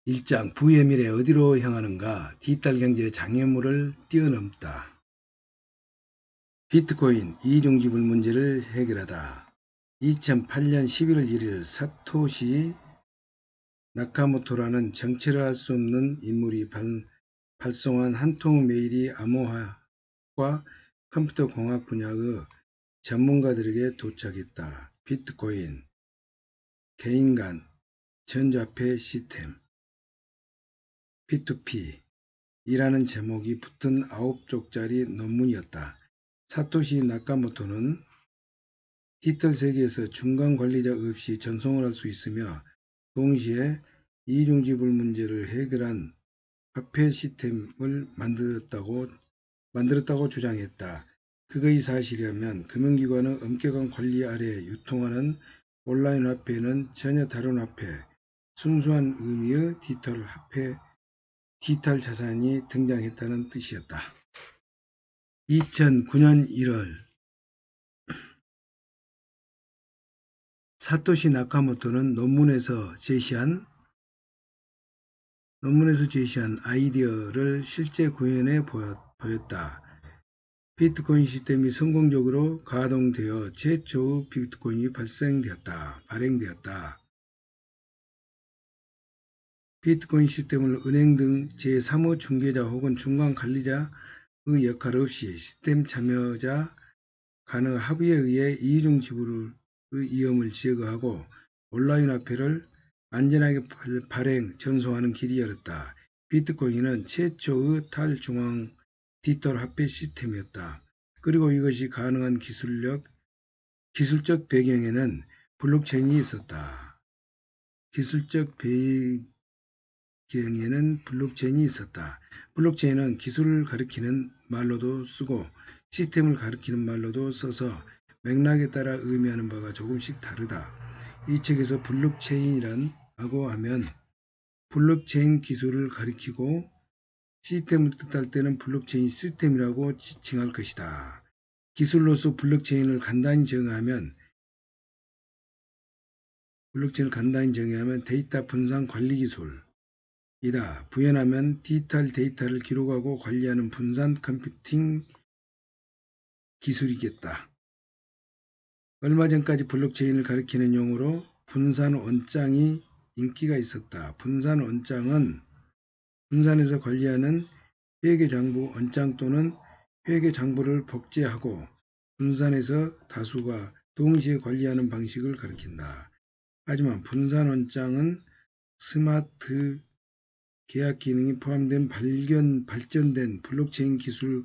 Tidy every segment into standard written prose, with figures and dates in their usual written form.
1장 부의 미래 어디로 향하는가? 디지털 경제의 장애물을 뛰어넘다. 비트코인 이중지불 문제를 해결하다. 2008년 11월 1일 사토시 나카모토라는 정체를 알 수 없는 인물이 발송한 한 통의 메일이 암호화과 컴퓨터 공학 분야의 전문가들에게 도착했다. 비트코인, 개인 간 전자화폐 시스템, P2P 이라는 제목이 붙은 9쪽짜리 논문이었다. 사토시 나카모토는 디지털 세계에서 중간 관리자 없이 전송을 할 수 있으며 동시에 이중지불 문제를 해결한 화폐 시스템을 만들었다고 주장했다. 그것이 사실이라면 금융기관의 엄격한 관리 아래 유통하는 온라인 화폐는 전혀 다른 화폐, 순수한 의미의 디지털 자산이 등장했다는 뜻이었다. 2009년 1월 사토시 나카모토는 논문에서 제시한 아이디어를 실제 구현해 보였다. 비트코인 시스템이 성공적으로 가동되어 최초의 비트코인이 발행되었다. 비트코인 시스템을 은행 등 제3의 중개자 혹은 중간 관리자의 역할 없이 시스템 참여자 간의 합의에 의해 이중 지불의 위험을 제거하고 온라인 화폐를 안전하게 전송하는 길이 열었다. 비트코인은 최초의 탈중앙 디지털 화폐 시스템이었다. 그리고 이것이 가능한 기술적 배경에는 블록체인이 있었다. 블록체인은 기술을 가리키는 말로도 쓰고 시스템을 가리키는 말로도 써서 맥락에 따라 의미하는 바가 조금씩 다르다. 이 책에서 블록체인이라고 하면 블록체인 기술을 가리키고 시스템을 뜻할 때는 블록체인 시스템이라고 지칭할 것이다. 기술로서 블록체인을 간단히 정의하면 데이터 분산 관리 기술이다. 부연하면 디지털 데이터를 기록하고 관리하는 분산 컴퓨팅 기술이겠다. 얼마 전까지 블록체인을 가리키는 용어로 분산 원장이 인기가 있었다. 분산 원장은 분산해서 관리하는 회계장부 원장 또는 회계장부를 복제하고 분산해서 다수가 동시에 관리하는 방식을 가리킨다. 하지만 분산 원장은 스마트 계약 기능이 포함된 발전된 블록체인 기술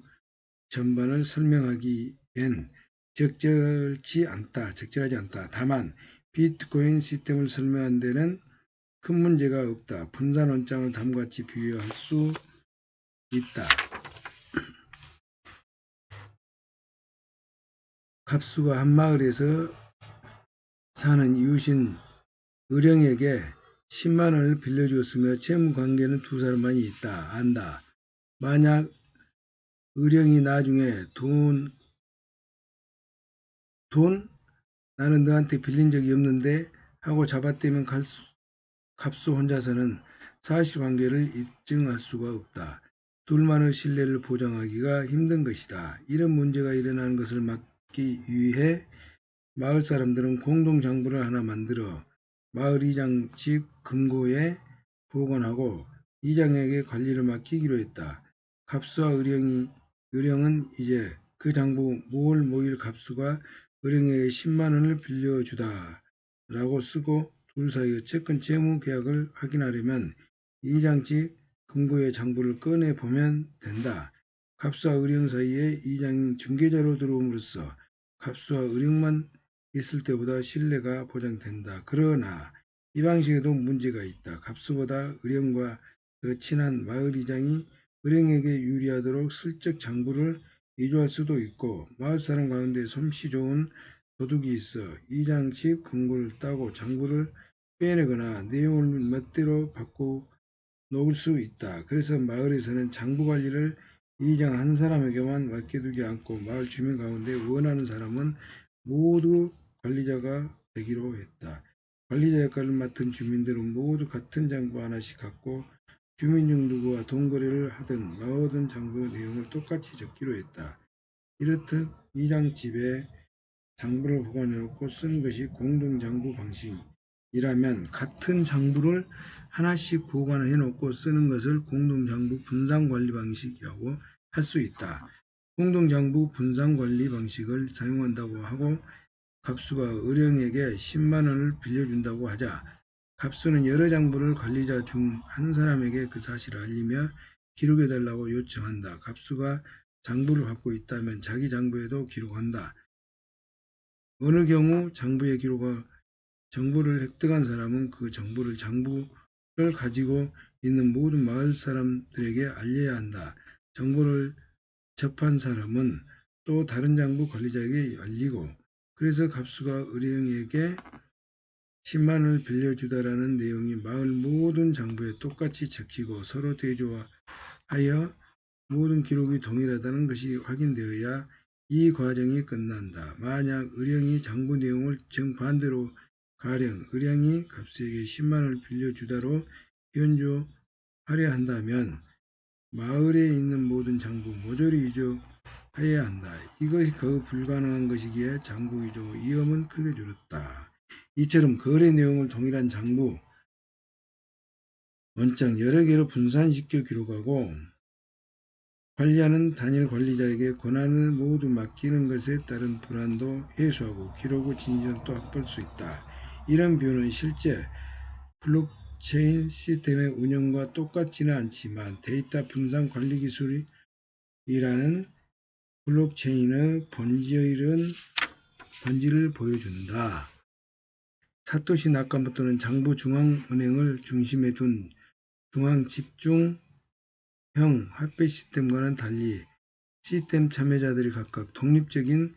전반을 설명하기엔 적절하지 않다. 다만 비트코인 시스템을 설명하는 데는 큰 문제가 없다. 분산 원장을 다음과 같이 비유할 수 있다. 갑수가 한 마을에서 사는 이웃인 의령에게 10만 원을 빌려주었으며 채무관계는 두 사람만이 안다. 만약 의령이 나중에 돈 나는 너한테 빌린 적이 없는데 하고 잡아떼면 갑수 혼자서는 사실관계를 입증할 수가 없다. 둘만의 신뢰를 보장하기가 힘든 것이다. 이런 문제가 일어나는 것을 막기 위해 마을 사람들은 공동장부를 하나 만들어 마을 이장 집 금고에 보관하고 이장에게 관리를 맡기기로 했다. 갑수와 의령은 이제 그 장부 모일 갑수가 의령에게 10만 원을 빌려주다 라고 쓰고 둘 사이의 채권 채무 계약을 확인하려면 이장집 금고의 장부를 꺼내 보면 된다. 갑수와 의령 사이에 이장이 중개자로 들어옴으로써 갑수와 의령만 있을 때보다 신뢰가 보장된다. 그러나 이 방식에도 문제가 있다. 갑수보다 의령과 더 친한 마을 이장이 의령에게 유리하도록 슬쩍 장부를 위조할 수도 있고 마을 사람 가운데 솜씨 좋은 도둑이 있어 이장집 금고를 따고 장부를 빼내거나 내용을 멋대로 바꿔 놓을 수 있다. 그래서 마을에서는 장부 관리를 이장 한 사람에게만 맡겨두지 않고 마을 주민 가운데 원하는 사람은 모두 관리자가 되기로 했다. 관리자 역할을 맡은 주민들은 모두 같은 장부 하나씩 갖고 주민 중 누구와 돈거래를 하든 마오든 장부 내용을 똑같이 적기로 했다. 이렇듯 이 장집에 장부를 보관해놓고 쓰는 것이 공동장부 방식이라면 같은 장부를 하나씩 보관해놓고 쓰는 것을 공동장부 분산관리 방식이라고 할 수 있다. 공동장부 분산관리 방식을 사용한다고 하고 갑수가 의령에게 10만 원을 빌려준다고 하자 갑수는 여러 장부를 관리자 중 한 사람에게 그 사실을 알리며 기록해달라고 요청한다. 갑수가 장부를 갖고 있다면 자기 장부에도 기록한다. 어느 경우 장부에 정보를 획득한 사람은 그 정보를 장부를 가지고 있는 모든 마을 사람들에게 알려야 한다. 정보를 접한 사람은 또 다른 장부 관리자에게 알리고 그래서 갑수가 의령에게 10만 원을 빌려주다라는 내용이 마을 모든 장부에 똑같이 적히고 서로 대조하여 모든 기록이 동일하다는 것이 확인되어야 이 과정이 끝난다. 만약 의령이 장부 내용을 정반대로 가령 의령이 갑수에게 10만 원을 빌려주다로 변조하려 한다면 마을에 있는 모든 장부 모조리 위조해야 한다. 이것이 거의 불가능한 것이기에 장부 위조 위험은 크게 줄었다. 이처럼 거래 내용을 동일한 장부 원장 여러 개로 분산시켜 기록하고 관리하는 단일 관리자에게 권한을 모두 맡기는 것에 따른 불안도 해소하고 기록 진실도 확보할 수 있다. 이런 비유는 실제 블록체인 시스템의 운영과 똑같지는 않지만 데이터 분산 관리 기술이라는 블록체인의 본질을 보여준다. 사토시 나카모토는 장부 중앙은행을 중심에 둔 중앙집중형 화폐 시스템과는 달리 시스템 참여자들이 각각 독립적인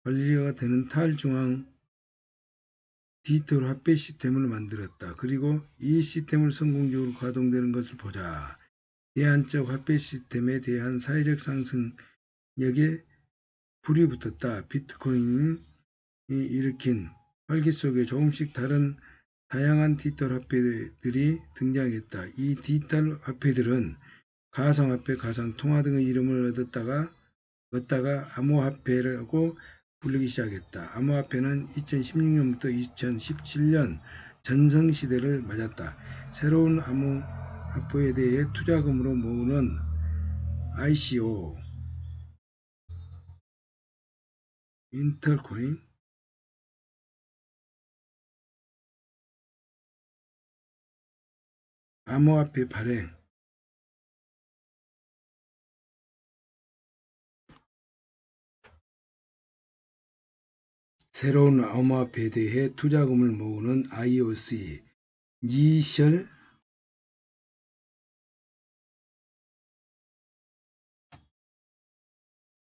관리자가 되는 탈중앙 디지털 화폐 시스템을 만들었다. 그리고 이 시스템을 성공적으로 가동되는 것을 보자. 대안적 화폐 시스템에 대한 사회적 상승력에 불이 붙었다. 비트코인이 일으킨 활기 속에 조금씩 다양한 디지털 화폐들이 등장했다. 이 디지털 화폐들은 가상화폐, 가상통화 등의 이름을 얻다가 암호화폐라고 부르기 시작했다. 암호화폐는 2016년부터 2017년 전성시대를 맞았다. 새로운 암호화폐에 대해 투자금으로 모으는 ICO, 인터코인, 암호화폐 발행, 새로운 암호화폐에 대해 투자금을 모으는 IOC,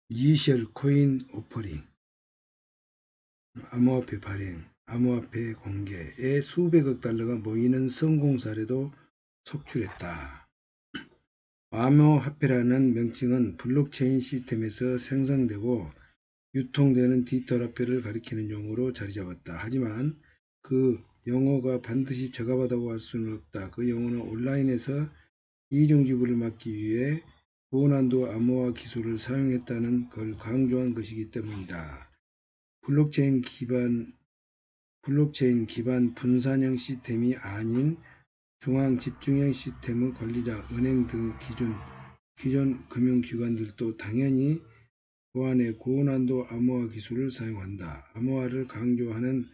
이니셜 코인 오퍼링, 암호화폐 발행, 암호화폐 공개에 수백억 달러가 모이는 성공 사례도 속출했다. 암호화폐라는 명칭은 블록체인 시스템에서 생성되고 유통되는 디지털 화폐를 가리키는 용어로 자리잡았다. 하지만 그 용어가 반드시 적합하다고 할 수는 없다. 그 용어는 온라인에서 이중지불을 막기 위해 고난도 암호화 기술을 사용했다는 걸 강조한 것이기 때문이다. 블록체인 기반 분산형 시스템이 아닌 중앙 집중형 시스템의 관리자, 은행 등 기존 금융기관들도 당연히 보안의 고난도 암호화 기술을 사용한다. 암호화를 강조하는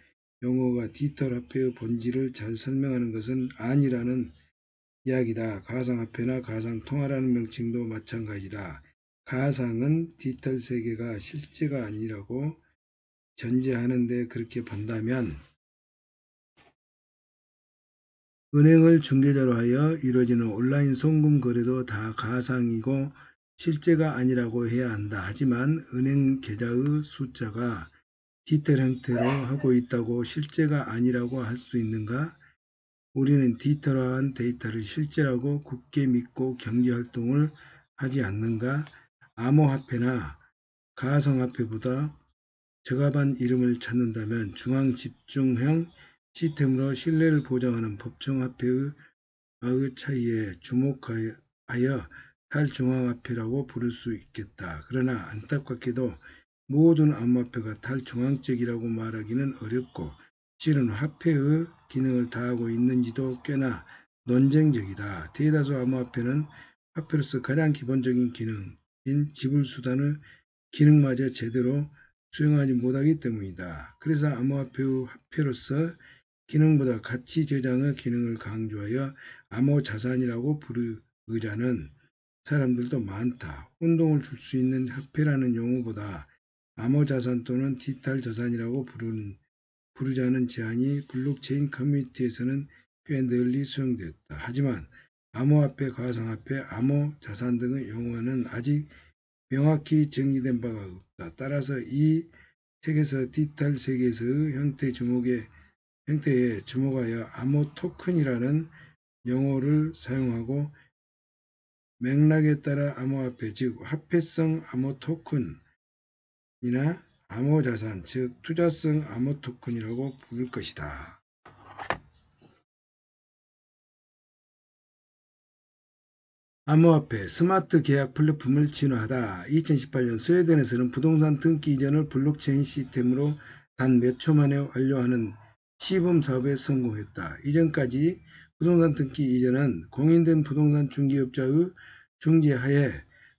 용어가 디지털 화폐의 본질을 잘 설명하는 것은 아니라는 이야기다. 가상화폐나 가상통화라는 명칭도 마찬가지다. 가상은 디지털 세계가 실제가 아니라고 전제하는데 그렇게 본다면 은행을 중개자로 하여 이루어지는 온라인 송금 거래도 다 가상이고 실제가 아니라고 해야 한다. 하지만 은행 계좌의 숫자가 디지털 형태로 하고 있다고 실제가 아니라고 할 수 있는가? 우리는 디지털화한 데이터를 실제라고 굳게 믿고 경제활동을 하지 않는가? 암호화폐나 가상화폐보다 적합한 이름을 찾는다면 중앙집중형 시스템으로 신뢰를 보장하는 법정화폐의 차이에 주목하여 탈중앙화폐라고 부를 수 있겠다. 그러나 안타깝게도 모든 암호화폐가 탈중앙적이라고 말하기는 어렵고 실은 화폐의 기능을 다하고 있는지도 꽤나 논쟁적이다. 대다수 암호화폐는 화폐로서 가장 기본적인 기능인 지불수단의 기능마저 제대로 수행하지 못하기 때문이다. 그래서 암호화폐의 화폐로서 기능보다 가치 저장의 기능을 강조하여 암호자산이라고 부르자는 사람들도 많다. 혼동을 줄 수 있는 화폐라는 용어보다 암호자산 또는 디지털 자산이라고 부르자는 제안이 블록체인 커뮤니티에서는 꽤 널리 수용되었다. 하지만 암호화폐, 가상화폐, 암호자산 등의 용어는 아직 명확히 정의된 바가 없다. 따라서 이 책에서 디지털 세계에서의 형태에 주목하여 암호 토큰이라는 용어를 사용하고 맥락에 따라 암호화폐, 즉 화폐성 암호 토큰이나 암호자산, 즉 투자성 암호 토큰이라고 부를 것이다. 암호화폐, 스마트 계약 플랫폼을 진화하다. 2018년 스웨덴에서는 부동산 등기 이전을 블록체인 시스템으로 단 몇 초 만에 완료하는 시범 사업에 성공했다. 이전까지 부동산 등기 이전은 공인된 부동산 중개업자의 중개하에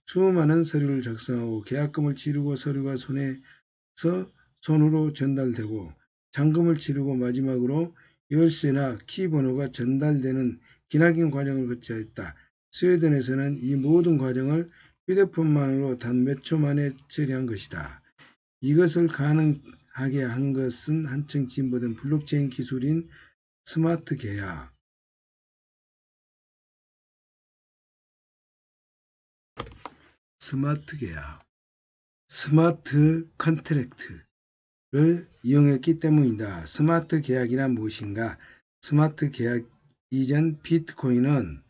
수많은 서류를 작성하고 계약금을 치르고 서류가 손으로 전달되고 잔금을 치르고 마지막으로 열쇠나 키번호가 전달되는 기나긴 과정을 거쳐야 했다. 스웨덴에서는 이 모든 과정을 휴대폰만으로 단 몇 초 만에 처리한 것이다. 이것을 가능하게 한 것은 한층 진보된 블록체인 기술인 스마트 계약, 스마트 컨트랙트를 이용했기 때문이다. 스마트 계약이란 무엇인가? 스마트 계약 이전 비트코인은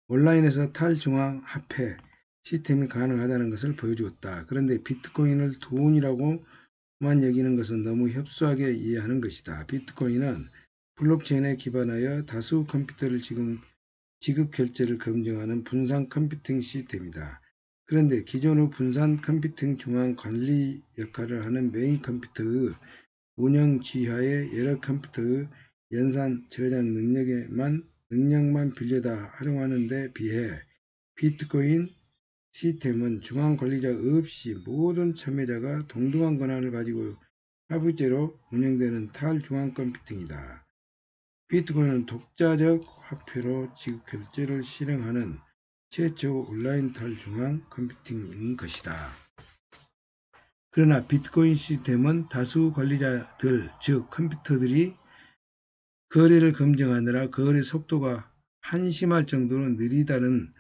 온라인에서 탈중앙 화폐 시스템이 가능하다는 것을 보여주었다. 그런데 비트코인을 돈이라고만 여기는 것은 너무 협소하게 이해하는 것이다. 비트코인은 블록체인에 기반하여 다수 컴퓨터를 지급 결제를 검증하는 분산 컴퓨팅 시스템이다. 그런데 기존의 분산 컴퓨팅 중앙 관리 역할을 하는 메인 컴퓨터의 운영 지하의 여러 컴퓨터의 연산 저장 능력만 빌려다 활용하는 데 비해 비트코인 시스템은 중앙 관리자 없이 모든 참여자가 동등한 권한을 가지고 화불제로 운영되는 탈중앙 컴퓨팅이다. 비트코인은 독자적 화폐로 지급 결제를 실행하는 최초 온라인 탈중앙 컴퓨팅인 것이다. 그러나 비트코인 시스템은 다수 관리자들, 즉 컴퓨터들이 거래를 검증하느라 거래 속도가 한심할 정도로 느리다는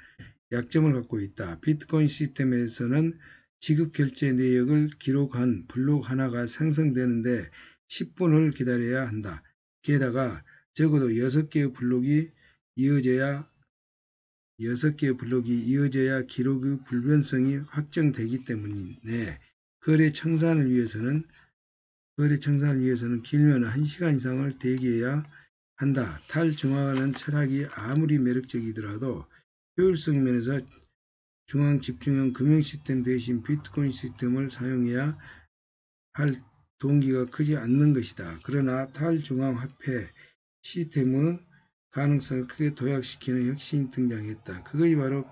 약점을 갖고 있다. 비트코인 시스템에서는 지급 결제 내역을 기록한 블록 하나가 생성되는데 10분을 기다려야 한다. 게다가 적어도 6개의 블록이 이어져야 기록의 불변성이 확정되기 때문에 거래 청산을 위해서는 길면 1시간 이상을 대기해야 한다. 탈중앙화는 철학이 아무리 매력적이더라도 효율성 면에서 중앙 집중형 금융 시스템 대신 비트코인 시스템을 사용해야 할 동기가 크지 않는 것이다. 그러나 탈중앙 화폐 시스템의 가능성을 크게 도약시키는 혁신이 등장했다. 그것이 바로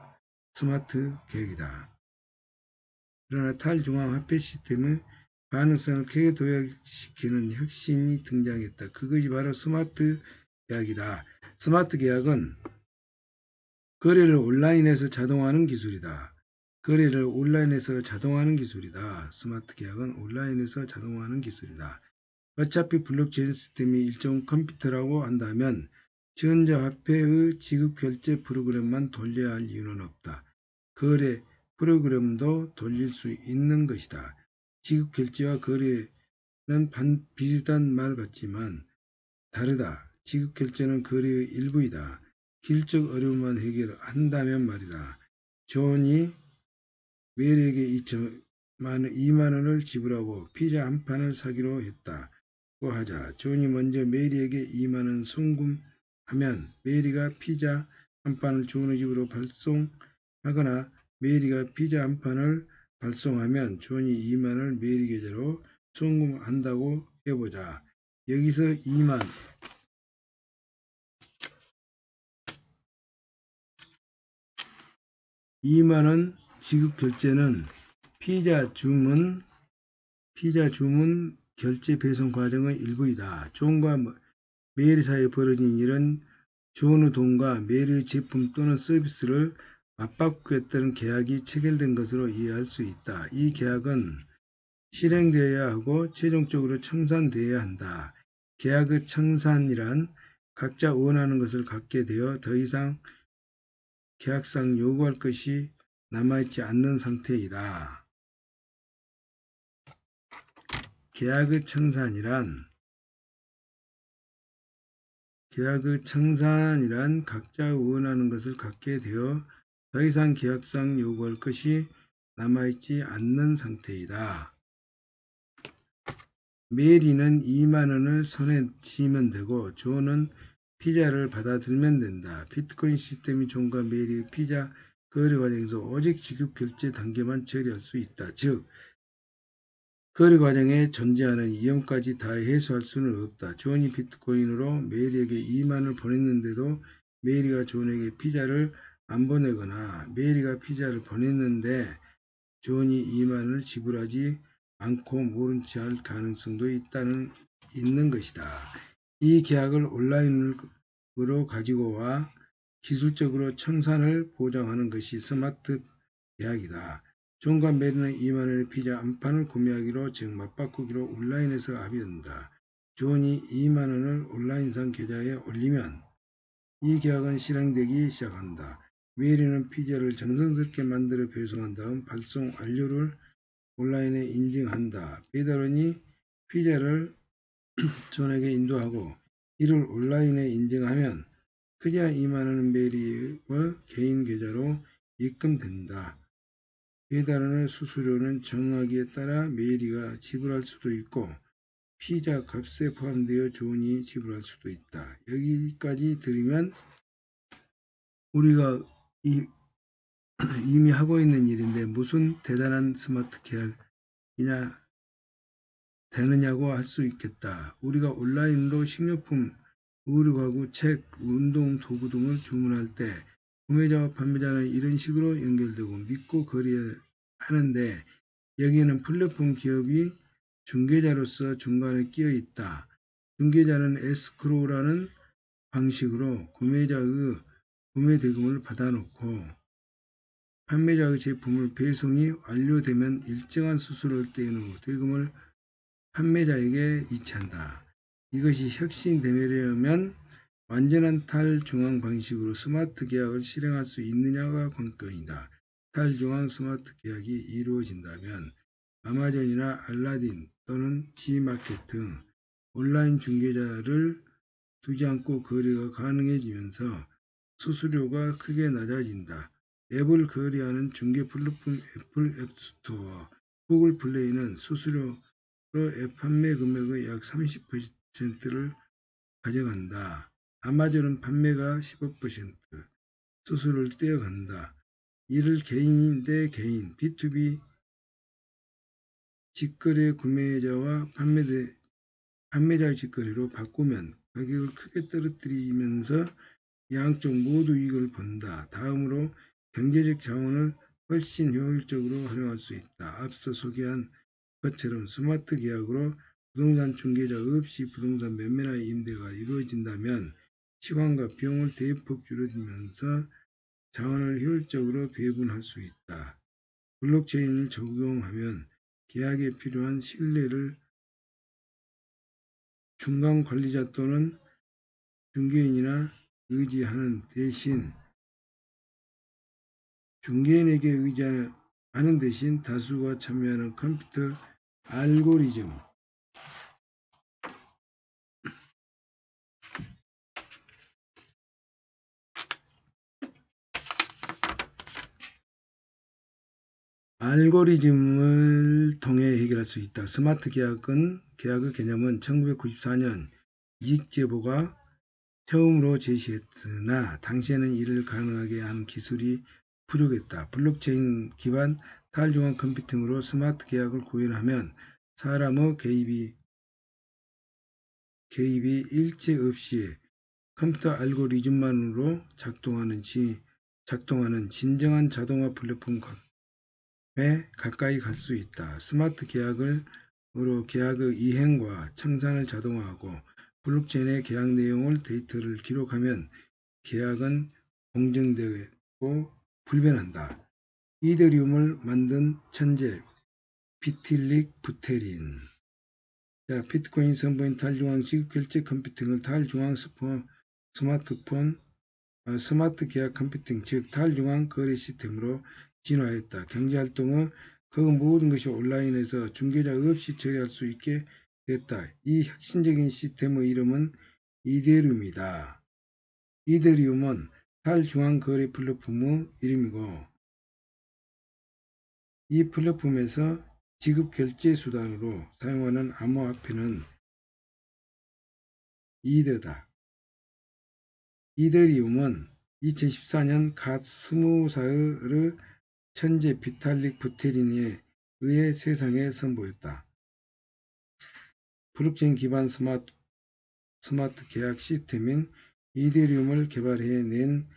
스마트 계약이다. 그러나 탈중앙 화폐 시스템의 가능성을 크게 도약시키는 혁신이 등장했다. 그것이 바로 스마트 계약이다. 스마트 계약은 거래를 온라인에서 자동화하는 기술이다. 스마트 계약은 온라인에서 자동화하는 기술이다. 어차피 블록체인 시스템이 일종 컴퓨터라고 한다면 전자화폐의 지급 결제 프로그램만 돌려야 할 이유는 없다. 거래 프로그램도 돌릴 수 있는 것이다. 지급 결제와 거래는 비슷한 말 같지만 다르다. 지급 결제는 거래의 일부이다. 길적 어려움만 해결한다면 말이다. 존이 메리에게 2만 원을 지불하고 피자 한 판을 사기로 했다. 하자. 존이 먼저 메리에게 2만원 송금하면 메리가 피자 한 판을 존의 집으로 발송하거나 메리가 피자 한 판을 발송하면 존이 2만원을 메리 계좌로 송금한다고 해보자. 여기서 2만원 지급 결제는 피자 주문 결제 배송 과정의 일부이다. 존과 메리 사이에 벌어진 일은 존의 돈과 메리의 제품 또는 서비스를 맞바꾸겠다는 계약이 체결된 것으로 이해할 수 있다. 이 계약은 실행되어야 하고 최종적으로 청산되어야 한다. 계약의 청산이란 각자 원하는 것을 갖게 되어 더 이상 계약상 요구할 것이 남아있지 않는 상태이다. 계약의 청산이란 각자 원하는 것을 갖게 되어 더 이상 계약상 요구할 것이 남아있지 않는 상태이다. 메리는 2만원을 손에 쥐면 되고 존은 피자를 받아들면 된다. 비트코인 시스템이 존과 메리의 피자 거래 과정에서 오직 지급 결제 단계만 처리할 수 있다. 즉 거래 과정에 존재하는 위험까지 다 해소할 수는 없다. 존이 비트코인으로 메리에게 2만원을 보냈는데도 메리가 존에게 피자를 안 보내거나 메리가 피자를 보냈는데 존이 2만원을 지불하지 않고 모른 채 할 가능성도 있는 것이다. 이 계약을 온라인으로 가지고 와 기술적으로 청산을 보장하는 것이 스마트 계약이다. 존과 메리는 2만원의 피자 한 판을 구매하기로 즉 맞바꾸기로 온라인에서 합의한다. 존이 2만원을 온라인상 계좌에 올리면 이 계약은 실행되기 시작한다. 메리는 피자를 정성스럽게 만들어 배송한 다음 발송 완료를 온라인에 인증한다. 배달원이 피자를 존에게 인도하고 이를 온라인에 인증하면 그제야 2만원은 메리의 개인 계좌로 입금된다. 배달원의 수수료는 정하기에 따라 메리가 지불할 수도 있고 피자 값에 포함되어 존이 지불할 수도 있다. 여기까지 들으면 우리가 이미 하고 있는 일인데 무슨 대단한 스마트 계약이냐 되느냐고 할 수 있겠다. 우리가 온라인으로 식료품, 의류가구, 책, 운동 도구 등을 주문할 때 구매자와 판매자는 이런 식으로 연결되고 믿고 거래하는데 여기에는 플랫폼 기업이 중개자로서 중간에 끼어 있다. 중개자는 에스크로우라는 방식으로 구매자의 구매 대금을 받아놓고 판매자의 제품을 배송이 완료되면 일정한 수수료를 떼인 후 대금을 판매자에게 이체한다. 이것이 혁신되려면 완전한 탈중앙 방식으로 스마트 계약을 실행할 수 있느냐가 관건이다. 탈중앙 스마트 계약이 이루어진다면 아마존이나 알라딘 또는 G마켓 등 온라인 중개자를 두지 않고 거래가 가능해지면서 수수료가 크게 낮아진다. 앱을 거래하는 중개 플랫폼 애플 앱스토어, 구글 플레이는 수수료로 앱 판매 금액의 약 30%를 가져간다. 아마존은 판매가 15%, 수수료를 떼어간다. 이를 개인 대 개인, B2B 직거래 구매자와 판매자의 직거래로 바꾸면 가격을 크게 떨어뜨리면서 양쪽 모두 이익을 본다. 다음으로 경제적 자원을 훨씬 효율적으로 활용할 수 있다. 앞서 소개한 것처럼 스마트 계약으로 부동산 중개자 없이 부동산 매매나 임대가 이루어진다면 시간과 비용을 대폭 줄여들면서 자원을 효율적으로 배분할 수 있다. 블록체인을 적용하면 계약에 필요한 신뢰를 중간 관리자 또는 중개인이나 의지하는 대신 중개인에게 의지하는 대신 다수가 참여하는 컴퓨터 알고리즘을 통해 해결할 수 있다. 스마트 계약의 개념은 1994년 이익제보가 처음으로 제시했으나 당시에는 이를 가능하게 하는 기술이 부족했다. 블록체인 기반 탈중앙 컴퓨팅으로 스마트 계약을 구현하면 사람의 개입이 일체 없이 컴퓨터 알고리즘만으로 작동하는 진정한 자동화 플랫폼에 가까이 갈 수 있다. 스마트 계약으로 계약의 이행과 청산을 자동화하고 블록체인의 계약 내용을 데이터를 기록하면 계약은 공정되고 불변한다. 이더리움을 만든 천재 비틸릭 부테린. 자, 비트코인 선보인 탈중앙 지급결제 컴퓨팅을 탈중앙 스마트 계약 컴퓨팅, 즉 탈중앙 거래 시스템으로 진화했다. 경제활동의 그 모든 것이 온라인에서 중개자 없이 처리할 수 있게 됐다. 이 혁신적인 시스템의 이름은 이더리움이다. 이더리움은 탈중앙 거래 플랫폼의 이름이고 이 플랫폼에서 지급 결제 수단으로 사용하는 암호화폐는 이더다. 이더리움은 2014년 갓 20살의 천재 비탈릭 부테린에 의해 세상에 선보였다. 블록체인 기반 스마트 계약 시스템인 이더리움을 개발해낸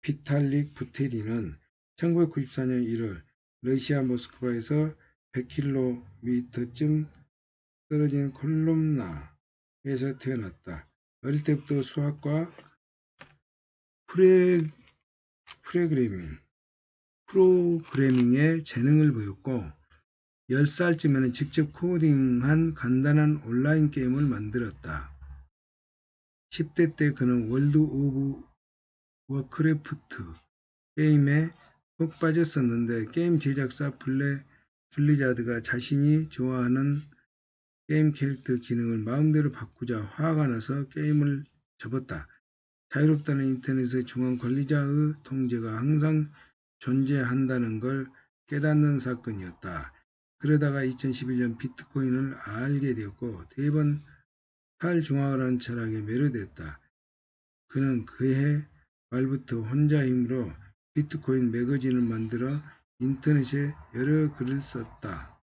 비탈릭 부테린은 1994년 1월 러시아 모스크바에서 100km쯤 떨어진 콜롬나에서 태어났다. 어릴 때부터 수학과 프로그래밍에 재능을 보였고 10살쯤에는 직접 코딩한 간단한 온라인 게임을 만들었다. 10대 때 그는 월드 오브 워크래프트 게임에 푹 빠졌었는데 게임 제작사 블리자드가 자신이 좋아하는 게임 캐릭터 기능을 마음대로 바꾸자 화가 나서 게임을 접었다. 자유롭다는 인터넷의 중앙 관리자의 통제가 항상 존재한다는 걸 깨닫는 사건이었다. 그러다가 2011년 비트코인을 알게 되었고 대번 탈중앙화라는 철학에 매료됐다. 그는 그해 말부터 혼자 힘으로 비트코인 매거진을 만들어 인터넷에 여러 글을 썼다.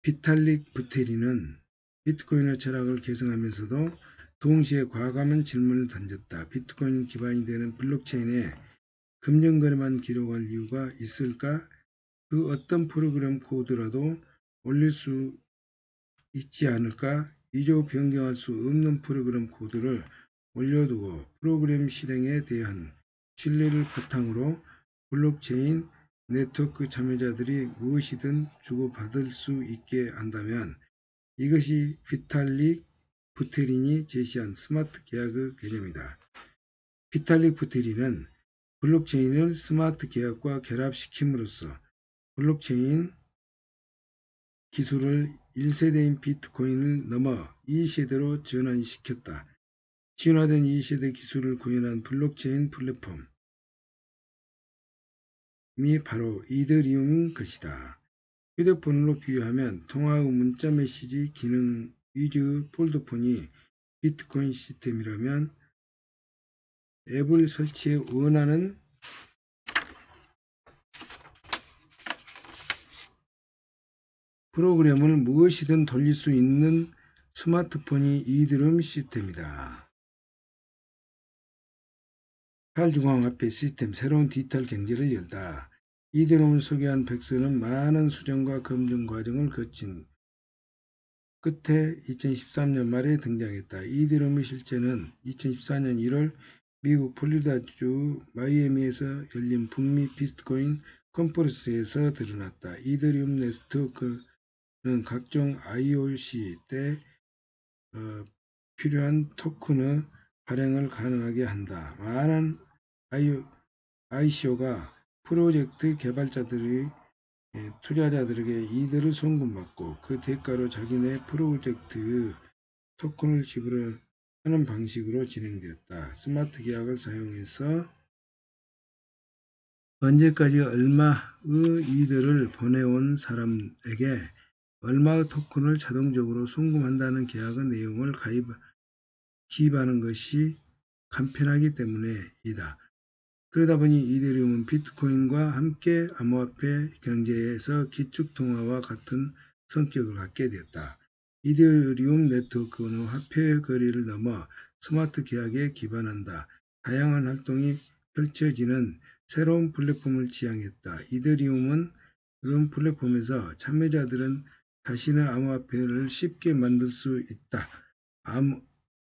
비탈릭 부테린은 비트코인의 철학을 계승하면서도 동시에 과감한 질문을 던졌다. 비트코인 기반이 되는 블록체인에 금전거래만 기록할 이유가 있을까? 그 어떤 프로그램 코드라도 올릴 수 있지 않을까? 이조 변경할 수 없는 프로그램 코드를 올려두고 프로그램 실행에 대한 신뢰를 바탕으로 블록체인 네트워크 참여자들이 무엇이든 주고받을 수 있게 한다면 이것이 비탈릭 부테린이 제시한 스마트 계약의 개념이다. 비탈릭 부테린은 블록체인을 스마트 계약과 결합시킴으로써 블록체인 기술을 1세대인 비트코인을 넘어 2세대로 전환시켰다. 진화된 2세대 기술을 구현한 블록체인 플랫폼이 바로 이더리움인 것이다. 휴대폰으로 비유하면 통화 후 문자 메시지 기능 위주의 폴더폰이 비트코인 시스템이라면 앱을 설치해 원하는 프로그램을 무엇이든 돌릴 수 있는 스마트폰이 이더리움 시스템이다. 탈중앙화폐 시스템 새로운 디지털 경제를 열다. 이더리움을 소개한 백서는 많은 수정과 검증 과정을 거친 끝에 2013년 말에 등장했다. 이더리움의 실제는 2014년 1월 미국 플로리다주 마이애미에서 열린 북미 비트코인 컨퍼런스에서 드러났다. 이더리움 네트워크는 각종 IOC 때 필요한 토큰의 발행을 가능하게 한다. 많은 ICO가 프로젝트 개발자들이 투자자들에게 이득을 송금받고 그 대가로 자기네 프로젝트의 토큰을 지불하는 하는 방식으로 진행되었다. 스마트 계약을 사용해서 언제까지 얼마의 이들을 보내온 사람에게 얼마의 토큰을 자동적으로 송금한다는 계약의 내용을 기입하는 것이 간편하기 때문이다. 그러다 보니 이더리움은 비트코인과 함께 암호화폐 경제에서 기축통화와 같은 성격을 갖게 되었다. 이더리움 네트워크는 화폐 거래를 넘어 스마트 계약에 기반한다. 다양한 활동이 펼쳐지는 새로운 플랫폼을 지향했다. 이더리움은 이런 플랫폼에서 참여자들은 자신의 암호화폐를 쉽게 만들 수 있다.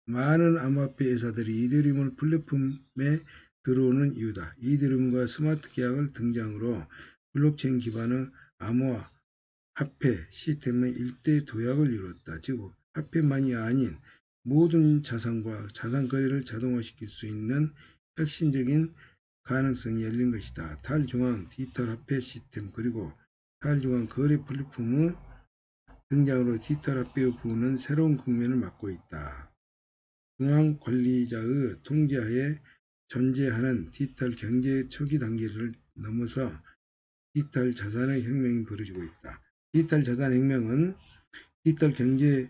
많은 암호화폐 회사들이 이더리움 플랫폼에 들어오는 이유다. 이더리움과 스마트 계약을 등장으로 블록체인 기반의 암호화폐 시스템의 일대 도약을 이뤘다. 즉 화폐만이 아닌 모든 자산과 자산 거래를 자동화시킬 수 있는 혁신적인 가능성이 열린 것이다. 탈중앙 디지털 화폐 시스템 그리고 탈중앙 거래 플랫폼의 등장으로 디지털 화폐의 부는 새로운 국면을 맞고 있다. 중앙 관리자의 통제하에 존재하는 디지털 경제의 초기 단계를 넘어서 디지털 자산의 혁명이 벌어지고 있다. 디지털 자산 혁명은 디지털 경제를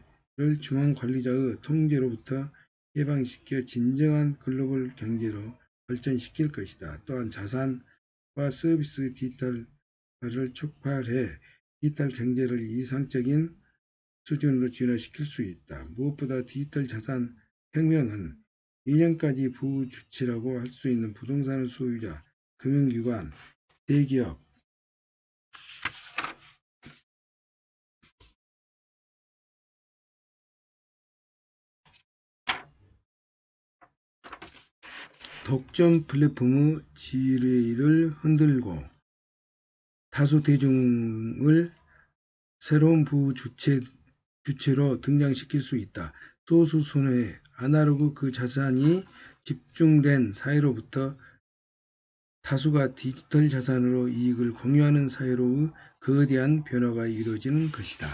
중앙 관리자의 통제로부터 해방시켜 진정한 글로벌 경제로 발전시킬 것이다. 또한 자산과 서비스 디지털화를 촉발해 디지털 경제를 이상적인 수준으로 진화시킬 수 있다. 무엇보다 디지털 자산 혁명은 이전까지 부주체라고 할 수 있는 부동산의 소유자, 금융기관, 대기업, 독점 플랫폼의 지위를 흔들고 다수 대중을 새로운 부주체로 등장시킬 수 있다. 소수 손해의 아날로그 그 자산이 집중된 사회로부터 다수가 디지털 자산으로 이익을 공유하는 사회로의 거대한 변화가 이루어지는 것이다.